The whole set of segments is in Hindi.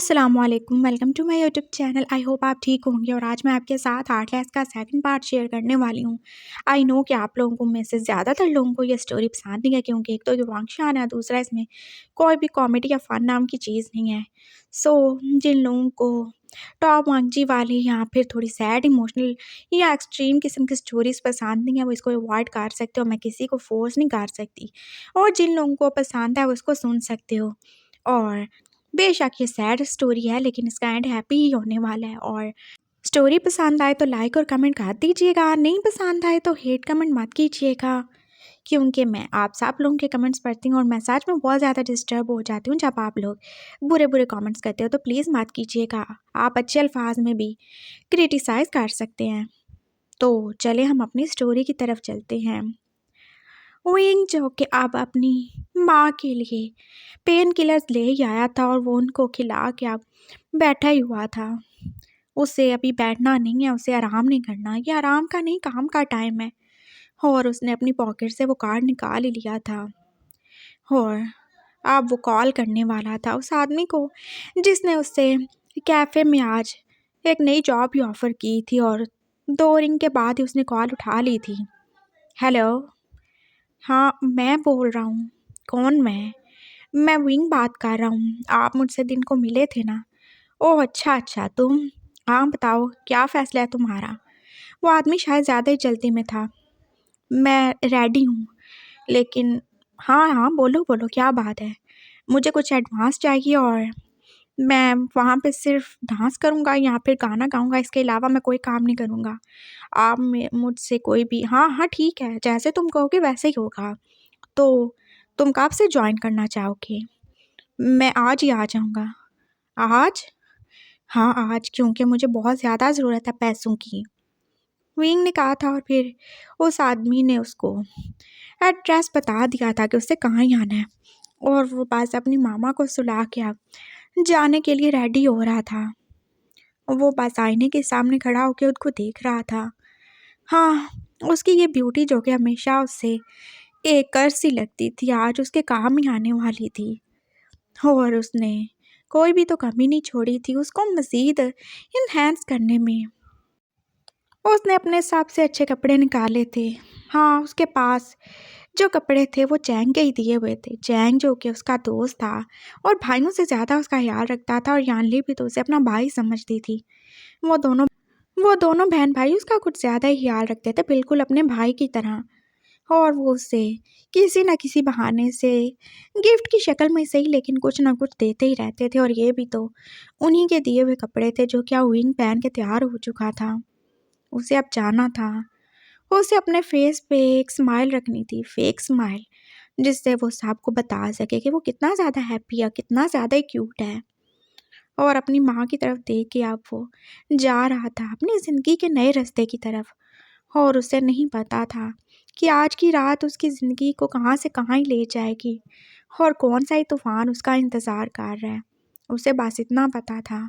अस्सलामुअलैकुम, welcome to my YouTube channel. I hope आप ठीक होंगे और आज मैं आपके साथ आर्टलेस का सेकंड पार्ट शेयर करने वाली हूँ। आई नो कि आप लोगों में से ज़्यादातर लोगों को ये स्टोरी पसंद नहीं है, क्योंकि एक तो जो वांगशान है, दूसरा इसमें कोई भी कॉमेडी या फन नाम की चीज़ नहीं है। जिन लोगों को टॉम वांगजी वाली या फिर थोड़ी सैड इमोशनल या एक्सट्रीम किस्म की स्टोरीज़ पसंद नहीं है, वो इसको अवॉइड कर सकते हो। मैं किसी को फोर्स नहीं कर सकती। और जिन लोगों को पसंद है वो इसको सुन सकते हो। और बेशक ये सैड स्टोरी है, लेकिन इसका एंड हैप्पी ही होने वाला है। और स्टोरी पसंद आए तो लाइक और कमेंट कर दीजिएगा, नहीं पसंद आए तो हेट कमेंट मत कीजिएगा, क्योंकि मैं आप सब लोगों के कमेंट्स पढ़ती हूँ और मैं सच में बहुत ज़्यादा डिस्टर्ब हो जाती हूँ जब आप लोग बुरे बुरे कमेंट्स करते हो। तो प्लीज़ मत कीजिएगा, आप अच्छे अल्फाज में भी क्रिटिसाइज़ कर सकते हैं। तो चले हम अपनी स्टोरी की तरफ चलते हैं। विंग जो कि अब अपनी माँ के लिए पेन किलर्स ले ही आया था और वो उनको खिला के अब बैठा ही हुआ था। उसे अभी बैठना नहीं है, उसे आराम नहीं करना, ये आराम का नहीं काम का टाइम है। और उसने अपनी पॉकेट से वो कार्ड निकाल ही लिया था और अब वो कॉल करने वाला था उस आदमी को जिसने उससे कैफ़े में आज एक नई जॉब भी ऑफ़र की थी। और 2 रिंग के बाद ही उसने कॉल उठा ली थी। हेलो, हाँ मैं बोल रहा हूँ। कौन? मैं विंग बात कर रहा हूँ। आप मुझसे दिन को मिले थे ना? ओह अच्छा अच्छा, तुम? हाँ बताओ, क्या फ़ैसला है तुम्हारा? वो आदमी शायद ज़्यादा ही जल्दी में था। मैं रेडी हूँ, लेकिन हाँ हाँ बोलो बोलो, क्या बात है? मुझे कुछ एडवांस चाहिए और मैं वहाँ पे सिर्फ डांस करूँगा या फिर गाना गाऊँगा, इसके अलावा मैं कोई काम नहीं करूँगा। आप मुझसे कोई भी, हाँ हाँ ठीक है, जैसे तुम कहोगे वैसे ही होगा। तो तुम कब से ज्वाइन करना चाहोगे? मैं आज ही आ जाऊँगा। आज? हाँ आज, क्योंकि मुझे बहुत ज़्यादा ज़रूरत है पैसों की, विंग ने कहा था। और फिर उस आदमी ने उसको एड्रेस बता दिया था कि उससे कहाँ ही आना है। और वो बस अपनी मामा को सुला के अब जाने के लिए रेडी हो रहा था। वो बस आईने के सामने खड़ा होकर उसको देख रहा था। हाँ, उसकी ये ब्यूटी जो कि हमेशा उससे एक कर्ज सी लगती थी, आज उसके काम ही आने वाली थी। और उसने कोई भी तो कमी नहीं छोड़ी थी उसको मज़ीद इन्हेंस करने में। उसने अपने हिसाब से अच्छे कपड़े निकाले थे। हाँ, उसके पास जो कपड़े थे वो चैंग के ही दिए हुए थे। चैंग जो कि उसका दोस्त था और भाइयों से ज़्यादा उसका ख्याल रखता था, और यानली भी तो उसे अपना भाई समझती थी। वो दोनों वो दोनों बहन भाई उसका कुछ ज़्यादा ही ख्याल रखते थे, बिल्कुल अपने भाई की तरह। और वो उसे किसी न किसी बहाने से गिफ्ट की शक्ल में सही, लेकिन कुछ ना कुछ देते ही रहते थे। और ये भी तो उन्हीं के दिए हुए कपड़े थे जो क्या विंग पहन के तैयार हो चुका था। उसे अब जाना था। उसे अपने फेस पे एक स्माइल रखनी थी, फेक स्माइल, जिससे वो सबको बता सके कि वो कितना ज़्यादा हैप्पी है, कितना ज़्यादा ही क्यूट है। और अपनी माँ की तरफ देख के अब वो जा रहा था अपनी ज़िंदगी के नए रास्ते की तरफ। और उसे नहीं पता था कि आज की रात उसकी ज़िंदगी को कहाँ से कहाँ ही ले जाएगी और कौन सा ही तूफ़ान उसका इंतज़ार कर रहा है। उसे बस इतना पता था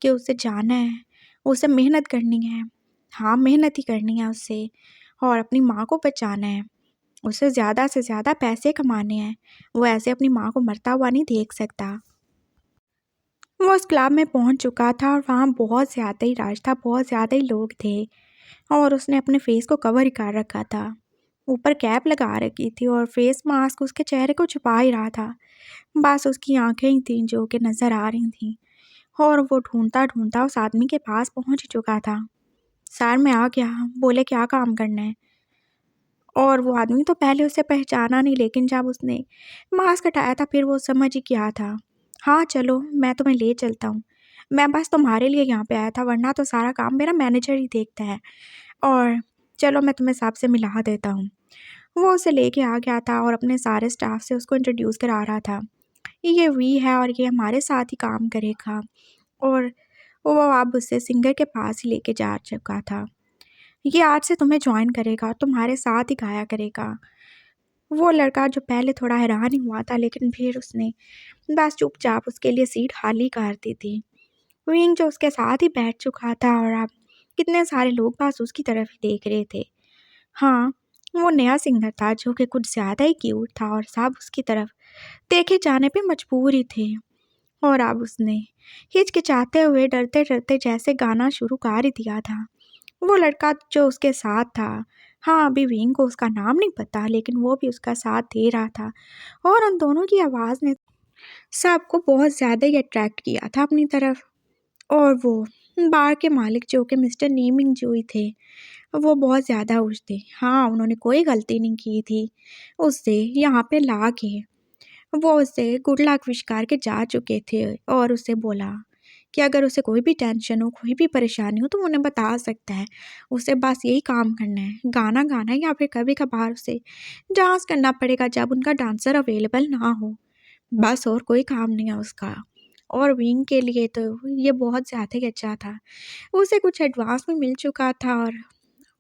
कि उसे जाना है, उसे मेहनत करनी है। हाँ, मेहनत ही करनी है उसे, और अपनी माँ को बचाना है। उसे ज़्यादा से ज़्यादा पैसे कमाने हैं। वो ऐसे अपनी माँ को मरता हुआ नहीं देख सकता। वो उस क्लब में पहुंच चुका था और वहाँ बहुत ज़्यादा ही रश था, बहुत ज़्यादा ही लोग थे। और उसने अपने फेस को कवर ही कर रखा था, ऊपर कैप लगा रखी थी और फेस मास्क उसके चेहरे को छुपा ही रहा था। बस उसकी आंखें ही थीं जो कि नज़र आ रही थीं। और वो ढूंढता ढूंढता उस आदमी के पास पहुंच चुका था। सर मैं आ गया, बोले क्या काम करना है? और वो आदमी तो पहले उसे पहचाना नहीं, लेकिन जब उसने मास्क हटाया था फिर वो समझ ही गया था। हाँ चलो, मैं तुम्हें ले चलता हूँ। मैं बस तुम्हारे लिए यहाँ पे आया था, वरना तो सारा काम मेरा मैनेजर ही देखता है। और चलो मैं तुम्हें साहब से मिला देता हूँ। वो उसे लेके आ गया था और अपने सारे स्टाफ से उसको इंट्रोड्यूस करा रहा था। ये वी है और ये हमारे साथ ही काम करेगा। और वो अब उसे सिंगर के पास ही लेके जा चुका था। ये आज से तुम्हें ज्वाइन करेगा, तुम्हारे साथ ही गाया करेगा। वो लड़का जो पहले थोड़ा हैरान ही हुआ था, लेकिन फिर उसने बस चुपचाप उसके लिए सीट खाली कर दी थी। विंग जो उसके साथ ही बैठ चुका था और अब कितने सारे लोग बस उसकी तरफ ही देख रहे थे। हाँ, वो नया सिंगर था जो कि कुछ ज़्यादा ही क्यूट था और सब उसकी तरफ देखे जाने पे मजबूर ही थे। और अब उसने हिचकिचाते हुए डरते-डरते जैसे गाना शुरू कर ही दिया था। वो लड़का जो उसके साथ था, हाँ, अभी विंग को उसका नाम नहीं पता, लेकिन वो भी उसका साथ दे रहा था और उन दोनों की आवाज़ ने सबको बहुत ज़्यादा ही अट्रैक्ट किया था अपनी तरफ। और वो बार के मालिक जो कि मिस्टर नीमिंग जोई थे, वो बहुत ज़्यादा खुश थे। हाँ, उन्होंने कोई गलती नहीं की थी उससे यहाँ पे ला के। वो उससे गुड लक विश करके जा चुके थे और उससे बोला कि अगर उसे कोई भी टेंशन हो, कोई भी परेशानी हो तो वो उन्हें बता सकता है। उसे बस यही काम करना है, गाना गाना है या फिर कभी-कभार उसे डांस करना पड़ेगा जब उनका डांसर अवेलेबल ना हो। बस और कोई काम नहीं है उसका। और विंग के लिए तो ये बहुत ज़्यादा ही अच्छा था। उसे कुछ एडवांस में मिल चुका था और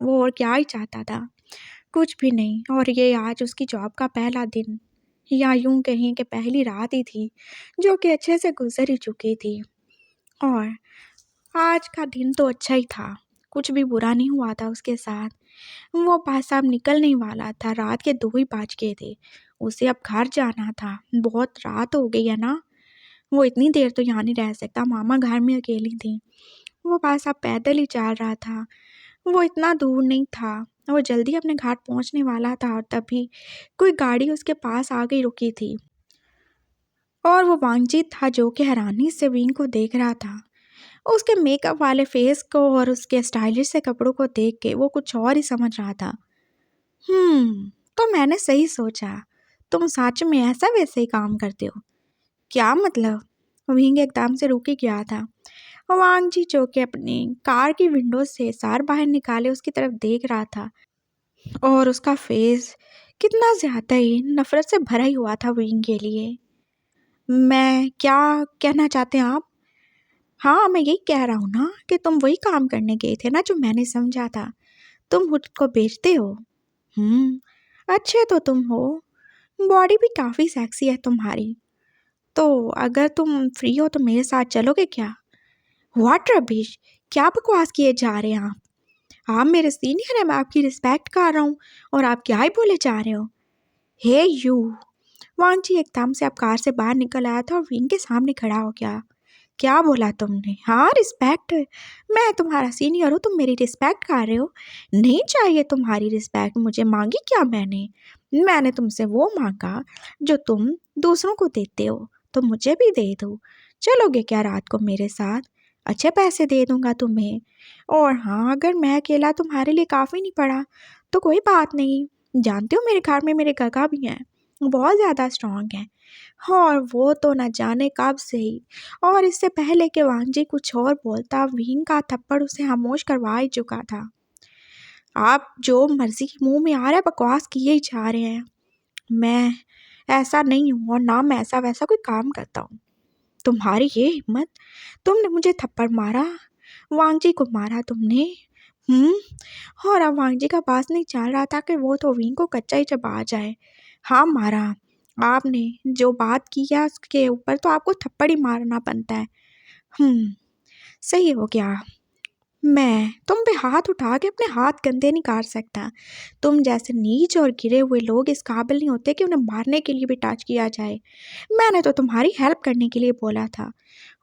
वो और क्या ही चाहता था? कुछ भी नहीं। और ये आज उसकी जॉब का पहला दिन या यूँ कहें कि पहली रात ही थी, जो कि अच्छे से गुज़र ही चुकी थी। और आज का दिन तो अच्छा ही था, कुछ भी बुरा नहीं हुआ था उसके साथ। वो भाई साहब निकलने ही वाला था, रात के 2 ही बज गए थे। उसे अब घर जाना था, बहुत रात हो गई है ना, वो इतनी देर तो यहाँ नहीं रह सकता, मामा घर में अकेली थी। वो भाई साहब पैदल ही चल रहा था, वो इतना दूर नहीं था, वो जल्दी अपने घर पहुँचने वाला था और तभी कोई गाड़ी उसके पास आ गई रुकी थी। और वो वांगजी था जो कि हैरानी से विंग को देख रहा था। उसके मेकअप वाले फेस को और उसके स्टाइलिश से कपड़ों को देख के वो कुछ और ही समझ रहा था। तो मैंने सही सोचा, तुम सच में ऐसा वैसे ही काम करते हो। क्या मतलब? विंग एकदम से रुक ही गया था। वांगजी जो कि अपनी कार की विंडो से सर बाहर निकाले उसकी तरफ देख रहा था और उसका फेस कितना ज़्यादा ही नफरत से भरा ही हुआ था विंग के लिए। मैं क्या कहना चाहते हैं आप? हाँ, मैं यही कह रहा हूँ ना कि तुम वही काम करने गए थे ना जो मैंने समझा था। तुम खुद को बेचते हो। अच्छे तो तुम हो, बॉडी भी काफ़ी सेक्सी है तुम्हारी। तो अगर तुम फ्री हो तो मेरे साथ चलोगे क्या? व्हाट रबिश, क्या बकवास किए जा रहे हैं आप? आप मेरे सीनियर हैं, मैं आपकी रिस्पेक्ट कर रहा हूँ और आप क्या ही बोले जा रहे हो? हे यू! वांगजी एकदम से अब कार से बाहर निकल आया था और विंग के सामने खड़ा हो गया। क्या बोला तुमने? हाँ, रिस्पेक्ट। मैं तुम्हारा सीनियर हूँ, तुम मेरी रिस्पेक्ट कर रहे हो। नहीं चाहिए तुम्हारी रिस्पेक्ट मुझे, मांगी क्या मैंने? मैंने तुमसे वो मांगा जो तुम दूसरों को देते हो, तो मुझे भी दे दो। चलोगे क्या रात को मेरे साथ? अच्छे पैसे दे दूंगा तुम्हें। और हाँ, अगर मैं अकेला तुम्हारे लिए काफ़ी नहीं पड़ा तो कोई बात नहीं। जानते हो मेरे घर में मेरे काका भी हैं, बहुत ज़्यादा स्ट्रांग हैं। और वो तो न जाने कब से ही। और इससे पहले कि वांगजी कुछ और बोलता, विंग का थप्पड़ उसे खामोश करवा ही चुका था। आप जो मर्जी मुंह में आ रहा है बकवास किए ही जा रहे हैं। मैं ऐसा नहीं हूँ और ना मैं ऐसा वैसा कोई काम करता हूँ। तुम्हारी ये हिम्मत, तुमने मुझे थप्पड़ मारा, वांगजी को मारा तुमने। और अब वांगजी का पास नहीं चल रहा था कि वो तो विंग को कच्चा ही चबा जाए। हाँ, मारा आपने, जो बात की है उसके ऊपर तो आपको थप्पड़ ही मारना बनता है। सही हो गया। मैं तुम पे हाथ उठा के अपने हाथ गंदे नहीं कर सकता। तुम जैसे नीच और गिरे हुए लोग इस काबिल नहीं होते कि उन्हें मारने के लिए भी टच किया जाए। मैंने तो तुम्हारी हेल्प करने के लिए बोला था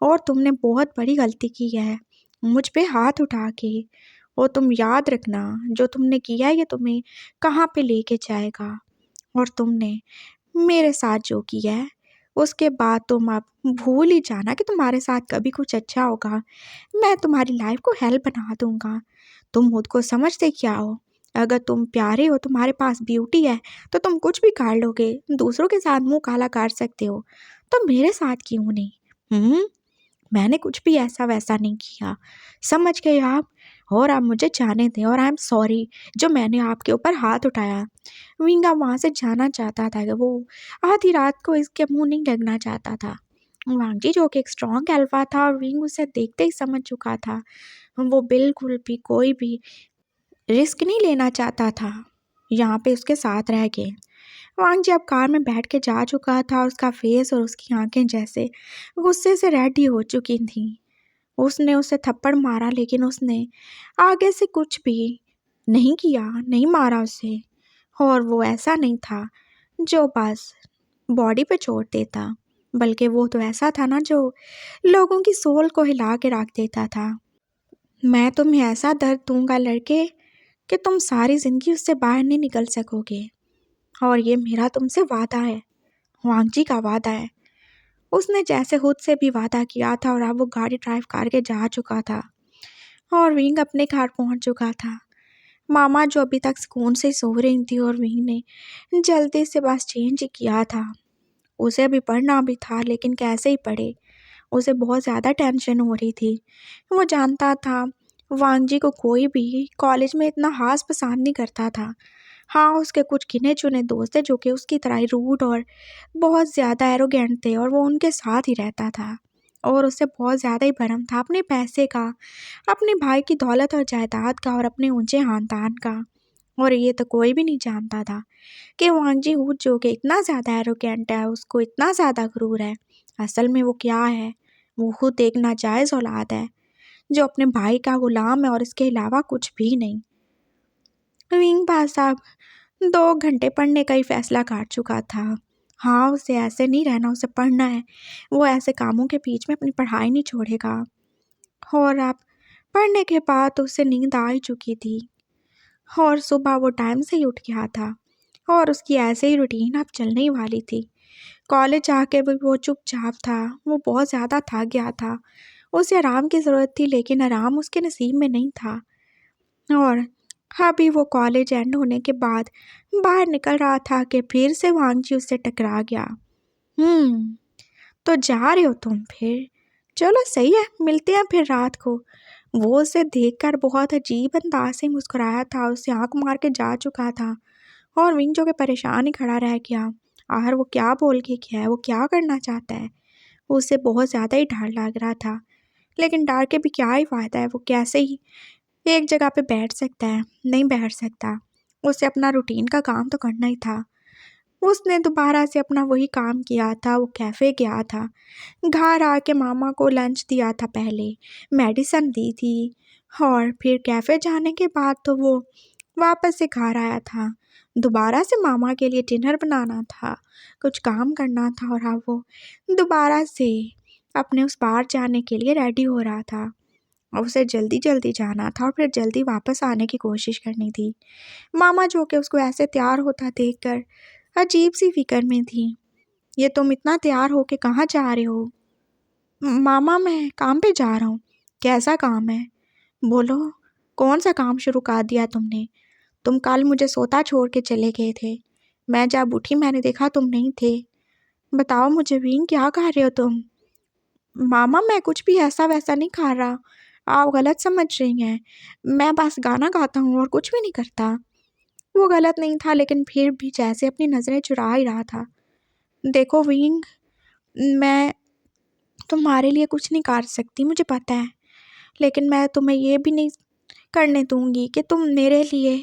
और तुमने बहुत बड़ी गलती की है मुझ पे हाथ उठा के। और तुम याद रखना, जो तुमने किया है ये तुम्हें कहाँ पे लेके जाएगा। और तुमने मेरे साथ जो किया है उसके बाद तुम अब भूल ही जाना कि तुम्हारे साथ कभी कुछ अच्छा होगा। मैं तुम्हारी लाइफ को हेल बना दूंगा। तुम खुद को समझते क्या हो? अगर तुम प्यारे हो, तुम्हारे पास ब्यूटी है, तो तुम कुछ भी कर लोगे, दूसरों के साथ मुंह काला कर सकते हो, तो मेरे साथ क्यों नहीं? मैंने कुछ भी ऐसा वैसा नहीं किया, समझ गए आप? और आप मुझे जाने दें और आई एम सॉरी जो मैंने आपके ऊपर हाथ उठाया। विंगा वहाँ से जाना चाहता था कि वो आधी रात को इसके मुंह नहीं लगना चाहता था। वांगजी जो कि एक स्ट्रॉन्ग अल्फा था और विंग उसे देखते ही समझ चुका था, वो बिल्कुल भी कोई भी रिस्क नहीं लेना चाहता था। यहाँ पे उसके साथ रह गए। वांगजी अब कार में बैठ के जा चुका था और उसका फेस और उसकी आंखें जैसे गुस्से से रेड ही हो चुकी थीं। उसने उसे थप्पड़ मारा लेकिन उसने आगे से कुछ भी नहीं किया, नहीं मारा उसे। और वो ऐसा नहीं था जो बस बॉडी पे चोट देता। बल्कि वो तो ऐसा था ना जो लोगों की सोल को हिला के रख देता था। मैं तुम्हें ऐसा दर्द दूंगा लड़के कि तुम सारी जिंदगी उससे बाहर नहीं निकल सकोगे। और ये मेरा तुमसे वादा है, वांगजी का वादा है। उसने जैसे खुद से भी वादा किया था और अब वो गाड़ी ड्राइव करके जा चुका था और विंग अपने घर पहुंच चुका था। मामा जो अभी तक सुकून से सो रही थी और विंग ने जल्दी से बस चेंज किया था। उसे अभी पढ़ना भी था लेकिन कैसे ही पढ़े, उसे बहुत ज़्यादा टेंशन हो रही थी। वो जानता था वांगजी को कोई भी कॉलेज में इतना खास पसंद नहीं करता था। हाँ, उसके कुछ गिने चुने दोस्त थे जो कि उसकी तरह ही रूड और बहुत ज़्यादा एरोगेंट थे और वो उनके साथ ही रहता था। और उससे बहुत ज़्यादा ही भरम था अपने पैसे का, अपने भाई की दौलत और जायदाद का और अपने ऊंचे खानदान का। और ये तो कोई भी नहीं जानता था कि वांगजी हूद जो कि इतना ज़्यादा एरोगेंट है, उसको इतना ज़्यादा गुरूर है, असल में वो क्या है। वो खुद एक नाजायज़ औलाद है जो अपने भाई का गुलाम है और इसके अलावा कुछ भी नहीं। विंग भाई साहब 2 घंटे पढ़ने का ही फैसला कर चुका था। हाँ, उसे ऐसे नहीं रहना, उसे पढ़ना है। वो ऐसे कामों के बीच में अपनी पढ़ाई नहीं छोड़ेगा। और अब पढ़ने के बाद उसे नींद आ ही चुकी थी और सुबह वो टाइम से ही उठ गया था और उसकी ऐसे ही रूटीन अब चलने ही वाली थी। कॉलेज आके भी वो चुपचाप था, वो बहुत ज़्यादा थक गया था। उसे आराम की ज़रूरत थी लेकिन आराम उसके नसीब में नहीं था। और अभी वो कॉलेज एंड होने के बाद बाहर निकल रहा था कि फिर से वांगजी उससे टकरा गया। तो जा रहे हो तुम फिर? चलो सही है, मिलते हैं फिर रात को। वो उसे देखकर बहुत अजीब अंदाज से मुस्कुराया था, उसे आंख मार के जा चुका था और विंग जो कि परेशान ही खड़ा रह गया। आखिर वो क्या बोल के गया है, वो क्या करना चाहता है। उसे बहुत ज़्यादा ही डर लग रहा था लेकिन डर के भी क्या ही फ़ायदा है, वो कैसे ही एक जगह पे बैठ सकता है, नहीं बैठ सकता। उसे अपना रूटीन का काम तो करना ही था। उसने दोबारा से अपना वही काम किया था, वो कैफ़े गया था, घर आके मामा को लंच दिया था, पहले मेडिसिन दी थी और फिर कैफ़े जाने के बाद तो वो वापस से घर आया था। दोबारा से मामा के लिए डिनर बनाना था, कुछ काम करना था और अब वो दोबारा से अपने उस बार जाने के लिए रेडी हो रहा था। और उसे जल्दी जल्दी जाना था और फिर जल्दी वापस आने की कोशिश करनी थी। मामा जो कि उसको ऐसे तैयार होता देखकर अजीब सी फिक्र में थी। ये तुम इतना तैयार होके कहाँ जा रहे हो? मामा मैं काम पे जा रहा हूँ। कैसा काम है? बोलो, कौन सा काम शुरू कर दिया तुमने? तुम कल मुझे सोता छोड़ के चले गए थे। मैं जब उठी मैंने देखा तुम नहीं थे। बताओ मुझे विंग, क्या कर रहे हो तुम? मामा मैं कुछ भी ऐसा वैसा नहीं खा रहा, आप गलत समझ रही हैं। मैं बस गाना गाता हूँ और कुछ भी नहीं करता। वो गलत नहीं था लेकिन फिर भी जैसे अपनी नज़रें चुरा ही रहा था। देखो विंग, मैं तुम्हारे लिए कुछ नहीं कर सकती, मुझे पता है, लेकिन मैं तुम्हें ये भी नहीं करने दूंगी कि तुम मेरे लिए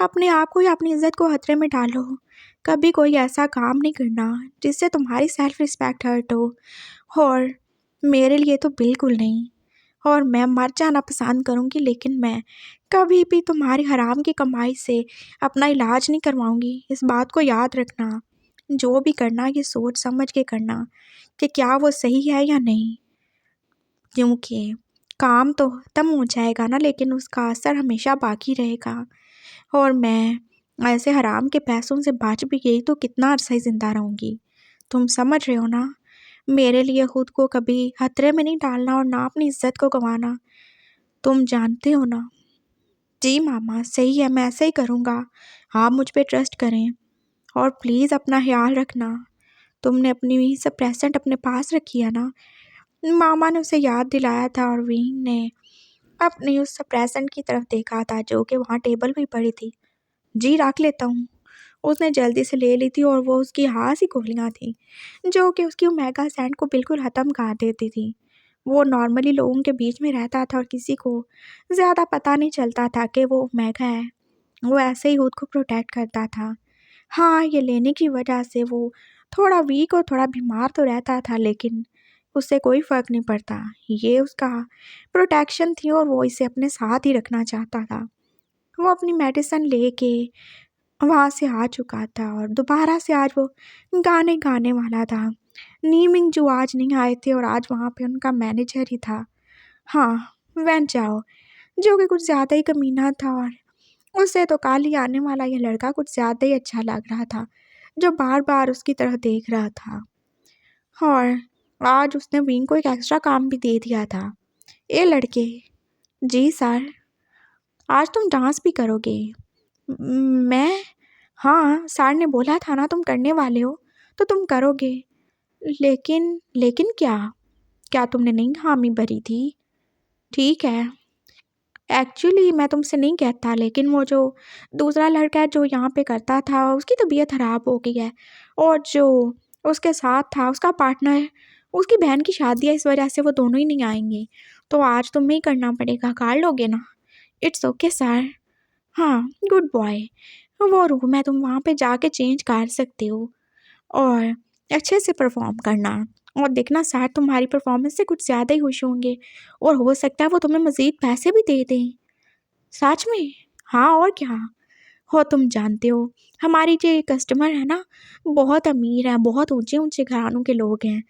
अपने आप को या अपनी इज्जत को खतरे में डालो। कभी कोई ऐसा काम नहीं करना जिससे तुम्हारी सेल्फ रिस्पेक्ट हर्ट हो, और मेरे लिए तो बिल्कुल नहीं। और मैं मर जाना पसंद करूँगी लेकिन मैं कभी भी तुम्हारी हराम की कमाई से अपना इलाज नहीं करवाऊँगी। इस बात को याद रखना। जो भी करना ये सोच समझ के करना कि क्या वो सही है या नहीं, क्योंकि काम तो ख़त्म हो जाएगा ना लेकिन उसका असर हमेशा बाकी रहेगा। और मैं ऐसे हराम के पैसों से बच भी गई तो कितना अरसा ही ज़िंदा रहूँगी। तुम समझ रहे हो ना? मेरे लिए खुद को कभी खतरे में नहीं डालना और ना अपनी इज्जत को गंवाना, तुम जानते हो ना? जी मामा, सही है, मैं ऐसे ही करूँगा। आप मुझ पे ट्रस्ट करें और प्लीज़ अपना ख्याल रखना। तुमने अपनी सब प्रेजेंट अपने पास रखी है ना? मामा ने उसे याद दिलाया था और विंग ने अपनी उस प्रेजेंट की तरफ देखा था जो कि वहाँ टेबल पे पड़ी थी। जी रख लेता हूँ। उसने जल्दी से ले ली थी और वो उसकी हाथ ही गोलियाँ थी जो कि उसकी ओमेगा सैंड को बिल्कुल ख़त्म कर देती थी। वो नॉर्मली लोगों के बीच में रहता था और किसी को ज़्यादा पता नहीं चलता था कि वो ओमेगा है। वो ऐसे ही खुद को प्रोटेक्ट करता था। हाँ, ये लेने की वजह से वो थोड़ा वीक और थोड़ा बीमार तो रहता था लेकिन उससे कोई फ़र्क नहीं पड़ता। ये उसका प्रोटेक्शन थी और वो इसे अपने साथ ही रखना चाहता था। वो अपनी मेडिसिन लेके वहाँ से आ चुका था और दोबारा से आज वो गाने गाने वाला था। नी मिंगजू आज नहीं आए थे और आज वहाँ पे उनका मैनेजर ही था। हाँ, वैन चाओ, जो कि कुछ ज़्यादा ही कमीना था और उससे तो कल ही आने वाला ये लड़का कुछ ज़्यादा ही अच्छा लग रहा था, जो बार-बार उसकी तरफ देख रहा था। और आज उसने विंग को एक एक्स्ट्रा काम भी दे दिया था। ए लड़के, जी सर, आज तुम डांस भी करोगे? मैं? हाँ, सर ने बोला था ना तुम करने वाले हो, तो तुम करोगे। लेकिन क्या? क्या तुमने नहीं हामी भरी थी? ठीक है। एक्चुअली मैं तुमसे नहीं कहता, लेकिन वो जो दूसरा लड़का है जो यहाँ पे करता था, उसकी तबीयत ख़राब हो गई है और जो उसके साथ था उसका पार्टनर, उसकी बहन की शादी है, इस वजह से वो दोनों ही नहीं आएंगे। तो आज तुम्हें ही करना पड़ेगा, कर लोगे ना? It's okay sir. हाँ, गुड बॉय। वो रूम है, तुम वहाँ पे जाके चेंज कर सकते हो और अच्छे से परफॉर्म करना। और देखना सर तुम्हारी परफॉर्मेंस से कुछ ज़्यादा ही खुश होंगे और हो सकता है वो तुम्हें मज़ीद पैसे भी दे दें। सच में? हाँ, और क्या। हो तुम जानते हो, हमारी जो ये कस्टमर है ना, बहुत अमीर हैं, बहुत ऊँचे-ऊँचे घरानों के लोग हैं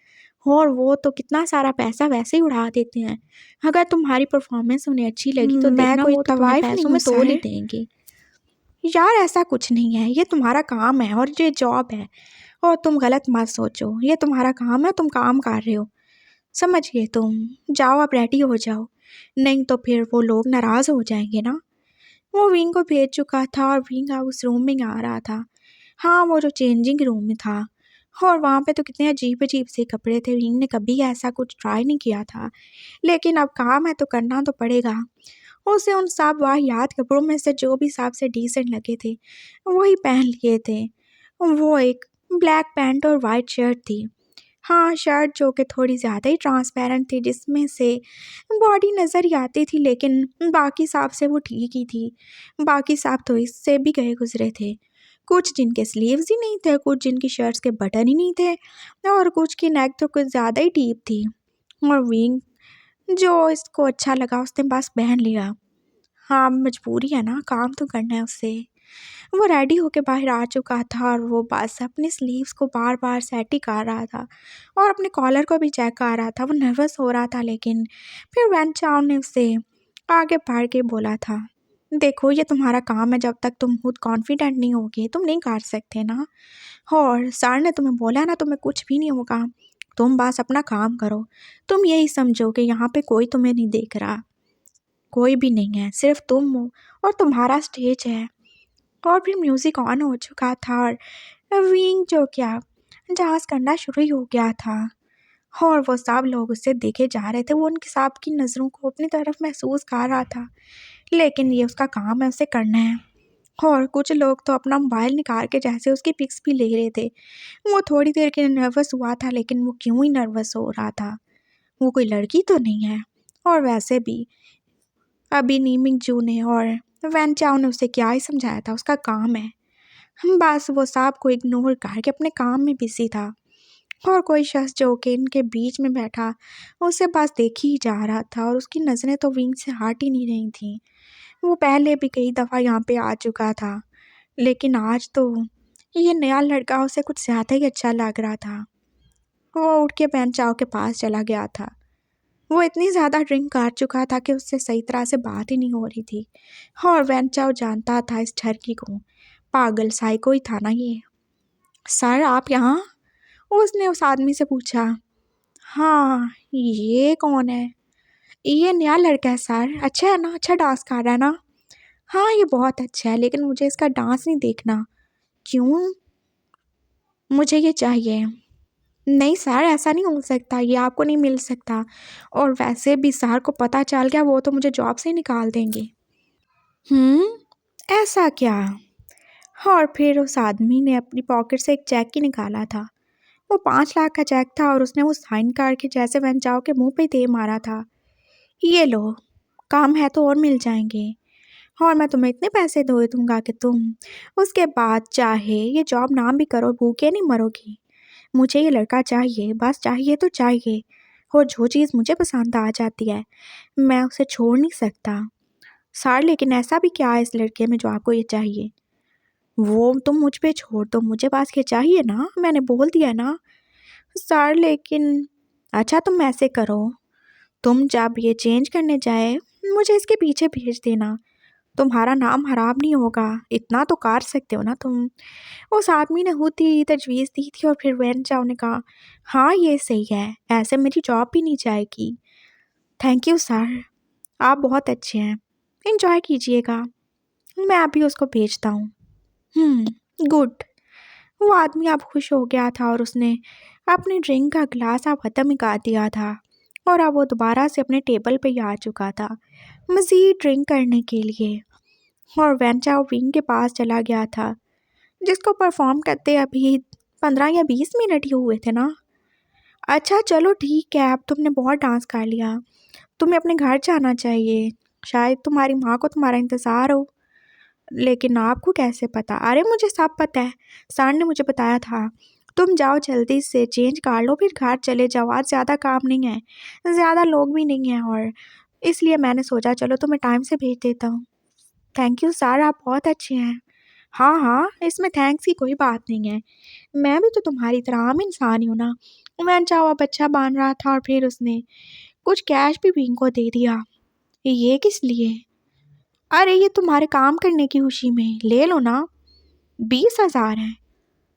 और वो तो कितना सारा पैसा वैसे ही उड़ा देते हैं। अगर तुम्हारी परफॉर्मेंस उन्हें अच्छी लगी तो मैं देखना कोई वो तो तुम्हें तवाइफ नहीं पैसों हूँ में तोल ही सर। देंगे। यार ऐसा कुछ नहीं है, ये तुम्हारा काम है और ये जॉब है और तुम गलत मत सोचो, ये तुम्हारा काम है, तुम काम कर रहे हो, समझ गए तुम। जाओ अब रेडी हो जाओ, नहीं तो फिर वो लोग नाराज़ हो जाएंगे ना। वो विंग को भेज चुका था और विंग उस रूम में आ रहा था। हाँ, वो जो चेंजिंग रूम में था और वहाँ पे तो कितने अजीब-अजीब से कपड़े थे, विंग ने कभी ऐसा कुछ ट्राई नहीं किया था। लेकिन अब काम है तो करना तो पड़ेगा। उसे उन सब वाहियात कपड़ों में से जो भी सबसे डिसेंट लगे थे, वही पहन लिए थे। वो एक ब्लैक पैंट और वाइट शर्ट थी। हाँ, शर्ट जो कि थोड़ी ज़्यादा ही ट्रांसपेरेंट थी, जिसमें से बॉडी नज़र ही आती थी, लेकिन बाकी सब से वो ठीक ही थी। बाकी सब तो इससे भी गए गुज़रे थे। कुछ जिनके स्लीव्स ही नहीं थे, कुछ जिनकी शर्ट्स के बटन ही नहीं थे और कुछ की नेक तो कुछ ज़्यादा ही डीप थी। और विंग जो इसको अच्छा लगा उसने बस पहन लिया। हाँ, मजबूरी है ना, काम तो करना है उससे। वो रेडी होके बाहर आ चुका था और वो बस अपने स्लीव्स को बार-बार सेट ही कर रहा था और अपने कॉलर को भी चेक कर रहा था। वो नर्वस हो रहा था, लेकिन फिर वैन चाओ ने उससे आगे बढ़ के बोला था, देखो ये तुम्हारा काम है, जब तक तुम खुद कॉन्फिडेंट नहीं होगे तुम नहीं कर सकते ना। और सर ने तुम्हें बोला ना तुम्हें कुछ भी नहीं होगा, तुम बस अपना काम करो। तुम यही समझो कि यहाँ पे कोई तुम्हें नहीं देख रहा, कोई भी नहीं है, सिर्फ तुम हो और तुम्हारा स्टेज है। और फिर म्यूज़िक ऑन हो चुका था और विंग जो क्या डांस करना शुरू ही हो गया था और वो सब लोग उससे देखे जा रहे थे। वो उनकी सबकी नज़रों को अपनी तरफ महसूस कर रहा था, लेकिन ये उसका काम है, उसे करना है। और कुछ लोग तो अपना मोबाइल निकाल के जैसे उसकी पिक्स भी ले रहे थे। वो थोड़ी देर के लिए नर्वस हुआ था, लेकिन वो क्यों ही नर्वस हो रहा था, वो कोई लड़की तो नहीं है। और वैसे भी अभी नीमिंग जू ने और वैन चाओ ने उसे क्या ही समझाया था, उसका काम है। बस वो सांप को इग्नोर करके अपने काम में बिजी था और कोई शख्स जो कि इनके बीच में बैठा उसे बस देख ही जा रहा था और उसकी नज़रें तो विंग से हट ही नहीं रही थीं। वो पहले भी कई दफ़ा यहाँ पे आ चुका था, लेकिन आज तो ये नया लड़का उसे कुछ ज़्यादा ही अच्छा लग रहा था। वो उठ के वैन चाओ के पास चला गया था। वो इतनी ज़्यादा ड्रिंक कर चुका था कि उससे सही तरह से बात ही नहीं हो रही थी और वैन चाओ जानता था इस ठरकी को, पागल साइको ही था ना ये। सर आप यहाँ? उसने उस आदमी से पूछा। हाँ, ये कौन है? ये नया लड़का है सर, अच्छा है ना, अच्छा डांस कर रहा है ना? हाँ, ये बहुत अच्छा है, लेकिन मुझे इसका डांस नहीं देखना। क्यों? मुझे ये चाहिए। नहीं सर, ऐसा नहीं हो सकता, ये आपको नहीं मिल सकता और वैसे भी सर को पता चल गया वो तो मुझे जॉब से ही निकाल देंगे। ऐसा क्या? और फिर उस आदमी ने अपनी पॉकेट से एक चेक ही निकाला था। वो 5 लाख का चेक था और उसने वो साइन करके जैसे वैन चाओ के मुंह पे दे मारा था। ये लो, काम है तो और मिल जाएंगे और मैं तुम्हें इतने पैसे दे दूंगा कि तुम उसके बाद चाहे ये जॉब ना भी करो, भूखे नहीं मरोगी। मुझे ये लड़का चाहिए, बस चाहिए तो चाहिए और जो चीज़ मुझे पसंद आ जाती है मैं उसे छोड़ नहीं सकता। सर लेकिन ऐसा भी क्या है इस लड़के में जो आपको ये चाहिए? वो तुम मुझ पे छोड़ दो, मुझे बस ये चाहिए ना, मैंने बोल दिया ना। सर लेकिन अच्छा तुम ऐसे करो, तुम जब ये चेंज करने जाए मुझे इसके पीछे भेज देना, तुम्हारा नाम खराब नहीं होगा, इतना तो कर सकते हो ना तुम। उस आदमी ने होती तजवीज़ दी थी और फिर वैन चाव ने कहा, हाँ ये सही है, ऐसे मेरी जॉब भी नहीं जाएगी। थैंक यू सर, आप बहुत अच्छे हैं, इंजॉय कीजिएगा, मैं अभी उसको भेजता हूँ। गुड। वो आदमी अब खुश हो गया था और उसने अपनी ड्रिंक का गिलास अब ख़त्म ही कर दिया था और अब वो दोबारा से अपने टेबल पे ही आ चुका था मज़ीद ड्रिंक करने के लिए। और वेंचा विंग के पास चला गया था जिसको परफॉर्म करते अभी 15 या 20 मिनट ही हुए थे ना। अच्छा चलो ठीक है, अब तुमने बहुत डांस कर लिया, तुम्हें अपने घर जाना चाहिए, शायद तुम्हारी माँ को तुम्हारा इंतज़ार हो। लेकिन आपको कैसे पता? अरे मुझे सब पता है, सर ने मुझे बताया था। तुम जाओ जल्दी से चेंज कर लो फिर घर चले जाओ, आज ज़्यादा काम नहीं है, ज़्यादा लोग भी नहीं हैं और इसलिए मैंने सोचा चलो तुम्हें टाइम से भेज देता हूँ। थैंक यू सर, आप बहुत अच्छे हैं। हाँ हाँ, इसमें थैंक्स की कोई बात नहीं है, मैं भी तो तुम्हारी तरह आम इंसान ही हूँ ना। मैं चावा बच्चा बांध रहा था और फिर उसने कुछ कैश भी विंग को दे दिया। ये किस लिए? अरे ये तुम्हारे काम करने की खुशी में, ले लो ना, 20,000 है।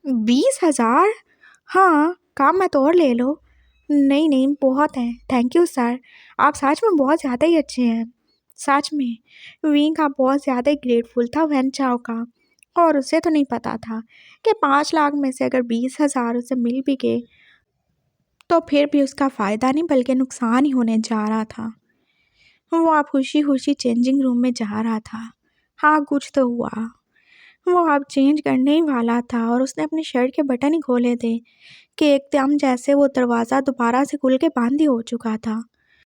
20,000? हाँ, काम में तो और ले लो। नहीं नहीं, बहुत है, थैंक यू सर, आप सच में बहुत ज़्यादा ही अच्छे हैं। सच में विंग का बहुत ज़्यादा ही ग्रेटफुल था वैन चाओ का, और उसे तो नहीं पता था कि 5 लाख में से अगर 20,000 उसे मिल भी गए तो फिर भी उसका फ़ायदा नहीं बल्कि नुकसान ही होने जा रहा था। वो अब खुशी खुशी चेंजिंग रूम में जा रहा था। हाँ कुछ तो हुआ, वो अब चेंज करने ही वाला था और उसने अपनी शर्ट के बटन ही खोले थे कि एकदम जैसे वो दरवाज़ा दोबारा से खुल के बंद ही हो चुका था।